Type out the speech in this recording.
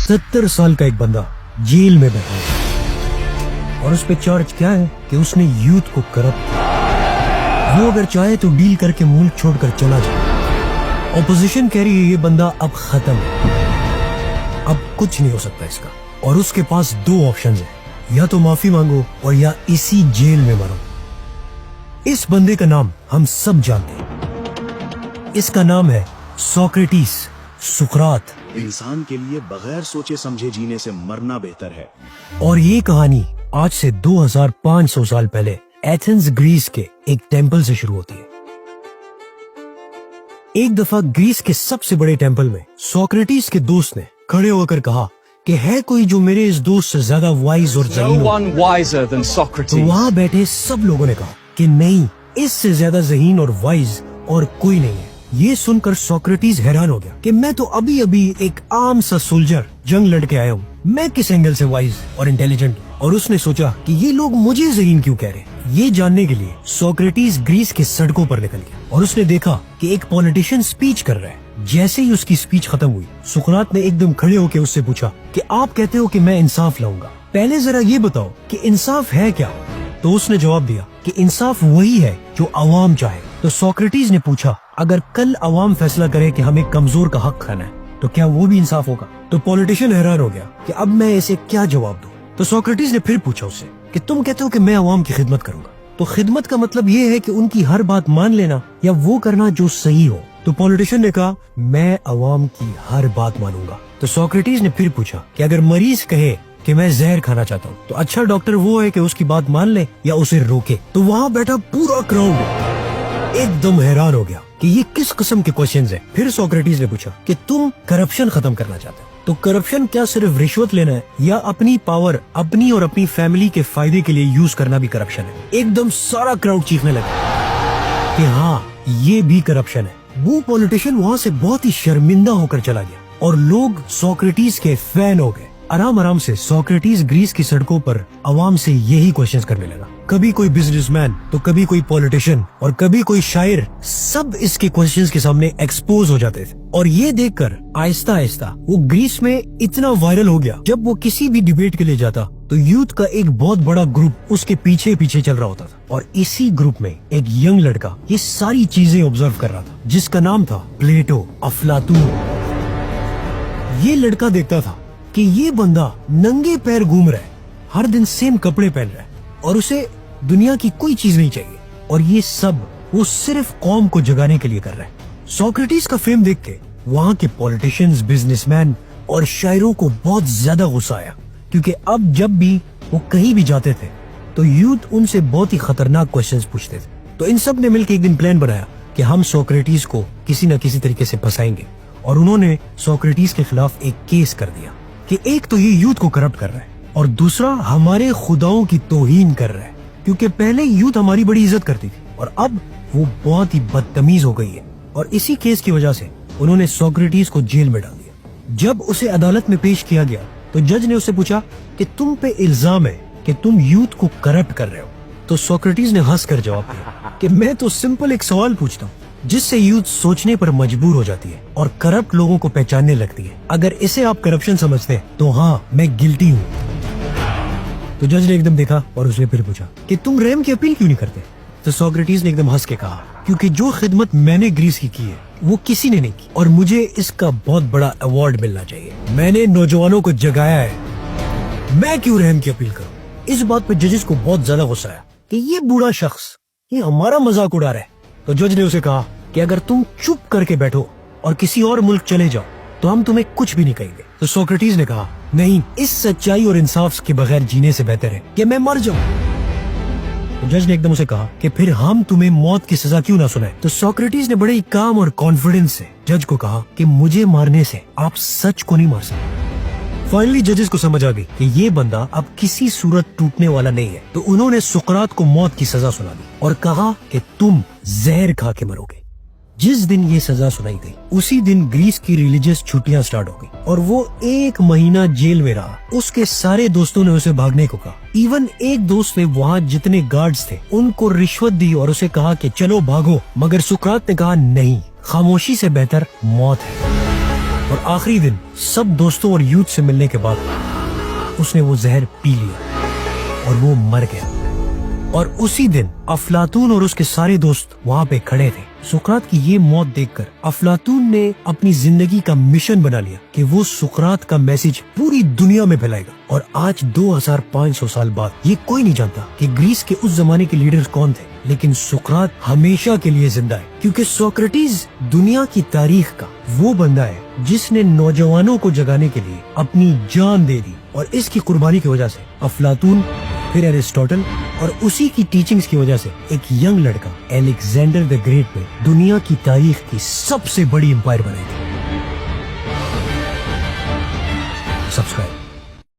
70 साल का एक बंदा जेल में बैठा है और उस पे चार्ज क्या है कि उसने यूथ को करप्ट किया। वो अगर चाहे तो डील करके मुल्क छोड़कर चला जाए। ऑपोजिशन कह रही है ये बंदा अब खत्म है, अब कुछ नहीं हो सकता इसका, और उसके पास 2 ऑप्शन है, या तो माफी मांगो और या इसी जेल में मरो। इस बंदे का नाम हम सब जानते हैं। इसका नाम है सोक्रेटिस, सुकरात। इंसान के लिए बगैर सोचे समझे जीने से मरना बेहतर है। और ये कहानी आज से 2500 साल पहले एथेंस ग्रीस के एक टेंपल से शुरू होती है। एक दफा ग्रीस के सबसे बड़े टेंपल में सोक्रेटिस के दोस्त ने खड़े होकर कहा कि है कोई जो मेरे इस दोस्त से ज्यादा वाइज और ज़हीन हो। तो वहाँ बैठे सब लोगों ने कहा कि नहीं, इससे ज्यादा ज़हीन और वाइज और कोई नहीं है। ये सुनकर सोक्रेटिस हैरान हो गया कि मैं तो अभी अभी एक आम सा सोल्जर जंग लड़ के आया हूँ, मैं किस एंगल से वाइज और इंटेलिजेंट। और उसने सोचा कि ये लोग मुझे ज़हीन क्यों कह रहे हैं। ये जानने के लिए सोक्रेटिस ग्रीस के सड़कों पर निकल गया और उसने देखा कि एक पॉलिटिशियन स्पीच कर रहा है। जैसे ही उसकी स्पीच खत्म हुई, सुकरात ने एकदम खड़े होकर उससे पूछा कि आप कहते हो कि मैं इंसाफ लाऊंगा, पहले जरा ये बताओ कि इंसाफ है क्या। तो उसने जवाब दिया कि इंसाफ वही है जो अवाम चाहे। तो सोक्रेटिस ने पूछा, अगर कल अवाम फैसला करे कि हमें कमजोर का हक खाना है तो क्या वो भी इंसाफ होगा। तो पॉलिटिशियन हैरान हो गया कि अब मैं इसे क्या जवाब दूं। तो सोक्रेटिस ने फिर पूछा उससे कि तुम कहते हो कि मैं अवाम की खिदमत करूंगा, तो खिदमत का मतलब ये है कि उनकी हर बात मान लेना या वो करना जो सही हो। तो पॉलिटिशियन ने कहा, मैं अवाम की हर बात मानूंगा। तो सोक्रेटिस ने फिर पूछा कि अगर मरीज कहे कि मैं जहर खाना चाहता हूँ तो अच्छा डॉक्टर वो है कि उसकी बात मान ले या उसे रोके। तो वहाँ बैठा पूरा क्राउड एकदम हैरान हो गया कि ये किस किस्म के क्वेश्चंस हैं। फिर सोक्रेटिस ने पूछा कि तुम करप्शन खत्म करना चाहते हो, तो करप्शन क्या सिर्फ रिश्वत लेना है या अपनी पावर अपनी और अपनी फैमिली के फायदे के लिए यूज करना भी करप्शन है। एकदम सारा क्राउड चीखने लगा कि हाँ, ये भी करप्शन है। वो पॉलिटिशियन वहाँ से बहुत ही शर्मिंदा होकर चला गया और लोग सोक्रेटिस के फैन हो गए। आराम आराम से सोक्रेटिस ग्रीस की सड़कों पर आवाम से यही क्वेश्चंस करने लगा। कभी कोई बिजनेसमैन तो कभी कोई पॉलिटिशियन और कभी कोई शायर, सब इसके क्वेश्चंस के सामने एक्सपोज हो जाते थे। और ये देखकर आहिस्ता आहिस्ता वो ग्रीस में इतना वायरल हो गया, जब वो किसी भी डिबेट के लिए जाता तो यूथ का एक बहुत बड़ा ग्रुप उसके पीछे पीछे चल रहा होता था। और इसी ग्रुप में एक यंग लड़का ये सारी चीजें ऑब्जर्व कर रहा था, जिसका नाम था प्लेटो, अफलातून। ये लड़का देखता था कि ये बंदा नंगे पैर घूम रहा है, हर दिन सेम कपड़े पहन रहा है और उसे दुनिया की कोई चीज नहीं चाहिए, और ये सब वो सिर्फ कौम को जगाने के लिए कर रहा है। सोक्रेटिस का फेम देख के वहाँ के पॉलिटिशियंस, बिजनेसमैन और शायरों को बहुत ज्यादा गुस्सा आया, क्योंकि अब जब भी वो कहीं भी जाते थे तो यूथ उनसे बहुत ही खतरनाक क्वेश्चंस पूछते थे। तो इन सब ने मिलकर एक दिन प्लान बनाया कि हम सोक्रेटिस को किसी न किसी तरीके से फंसाएंगे, और उन्होंने सोक्रेटिस के खिलाफ एक केस कर दिया कि एक तो ये यूथ को करप्ट कर रहा है और दूसरा हमारे खुदाओं की तौहीन कर रहा है, क्योंकि पहले यूथ हमारी बड़ी इज्जत करती थी और अब वो बहुत ही बदतमीज हो गई है। और इसी केस की वजह से उन्होंने सोक्रेटिस को जेल में डाल दिया। जब उसे अदालत में पेश किया गया तो जज ने उससे पूछा कि तुम पे इल्जाम है कि तुम यूथ को करप्ट कर रहे हो। तो सोक्रेटिस ने हंसकर जवाब दिया कि मैं तो सिंपल एक सवाल पूछता हूँ जिससे यूथ सोचने पर मजबूर हो जाती है और करप्ट लोगों को पहचानने लगती है। अगर इसे आप करप्शन समझते हैं तो हाँ, मैं गिल्टी हूँ। तो जज ने एकदम देखा और उसने फिर पूछा कि तुम रहम की अपील क्यों नहीं करते। तो सोक्रेटिस ने एकदम हंस के कहा, क्योंकि जो खिदमत मैंने ग्रीस की है वो किसी ने नहीं की और मुझे इसका बहुत बड़ा अवार्ड मिलना चाहिए। मैंने नौजवानों को जगाया है, मैं क्यों रहम की अपील करूँ। इस बात पे जजेस को बहुत ज्यादा गुस्सा आया कि ये बूढ़ा शख्स ये हमारा मजाक उड़ा रहा है। तो जज ने उसे कहा कि अगर तुम चुप करके बैठो और किसी और मुल्क चले जाओ तो हम तुम्हें कुछ भी नहीं कहेंगे। तो सोक्रेटिस ने कहा, नहीं, इस सच्चाई और इंसाफ के बगैर जीने से बेहतर है कि मैं मर जाऊं। तो जज ने एकदम उसे कहा कि फिर हम तुम्हें मौत की सजा क्यों ना सुनाए। तो सोक्रेटिस ने बड़े ही काम और कॉन्फिडेंस से जज को कहा कि मुझे मारने से आप सच को नहीं मार सकते। फाइनली जजेस को समझ आ गई कि ये बंदा अब किसी सूरत टूटने वाला नहीं है, तो उन्होंने सुकरात को मौत की सजा सुना दी और कहा कि तुम जहर खा के मरोगे। जिस दिन ये सजा सुनाई गई उसी दिन ग्रीस की रिलीजियस छुट्टियां स्टार्ट हो गई और वो 1 महीना जेल में रहा। उसके सारे दोस्तों ने उसे भागने को कहा। इवन एक दोस्त ने वहाँ जितने गार्ड्स थे उनको रिश्वत दी और उसे कहा कि चलो भागो, मगर सुकरात ने कहा नहीं, खामोशी से बेहतर मौत है। और आखिरी दिन सब दोस्तों और यूथ से मिलने के बाद उसने वो जहर पी लिया और वो मर गया। और उसी दिन अफलातून और उसके सारे दोस्त वहाँ पे खड़े थे। सुकरात की ये मौत देखकर अफलातून ने अपनी जिंदगी का मिशन बना लिया कि वो सुकरात का मैसेज पूरी दुनिया में फैलाएगा। और आज 2500 साल बाद ये कोई नहीं जानता कि ग्रीस के उस जमाने के लीडर्स कौन थे, लेकिन सुकरात हमेशा के लिए जिंदा है, क्योंकि सोक्रेटिस दुनिया की तारीख का वो बंदा है जिसने नौजवानों को जगाने के लिए अपनी जान दे दी। और इसकी कुर्बानी की वजह से अफलातून, फिर एरिस्टोटल और उसी की टीचिंग्स की वजह से एक यंग लड़का अलेक्जेंडर द ग्रेट ने दुनिया की तारीख की सबसे बड़ी एम्पायर बनाई थी। सब्सक्राइब।